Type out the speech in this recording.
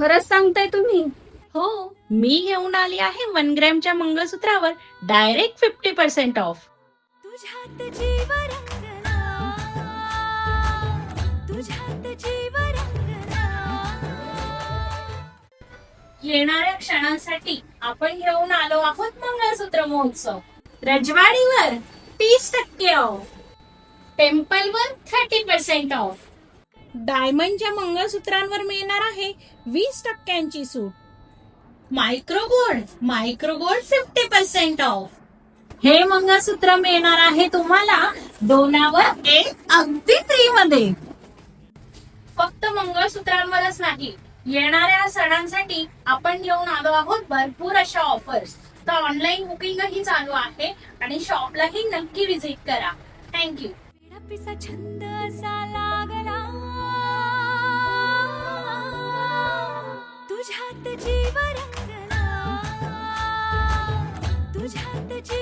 खरंच सांगताय तुम्ही? हो, मी घेऊन आली आहे 1 ग्रॅमच्या मंगळसूत्रावर डायरेक्ट 50% ऑफ. तुझ्यात जीव रंगला, तुझ्यात जीव रंगला. येणाऱ्या क्षणांसाठी आपण घेऊन आलो आहोत मंगळसूत्र महोत्सव. रजवाडीवर 30% ऑफ, टेम्पलवर 30% ऑफ. डायमंडच्या मंगळसूत्रांवर मिळणार आहे 20% सूट. Micro gold 50% of. हे मंगळसूत्र मिळणार आहे तुम्हाला 2वर 1 अगदी फ्री मध्ये. फक्त मंगळसूत्रांवरच नाही, येणाऱ्या सणांसाठी आपण घेऊन आलो आहोत भरपूर अशा ऑफर्स. तर ऑनलाईन बुकिंगही चालू आहे आणि शॉपलाही नक्की विजिट करा. थँक्यू. विडपिसा छंद असा लागला, तुझ्यात जीव रंगला, तुझ्यात जीव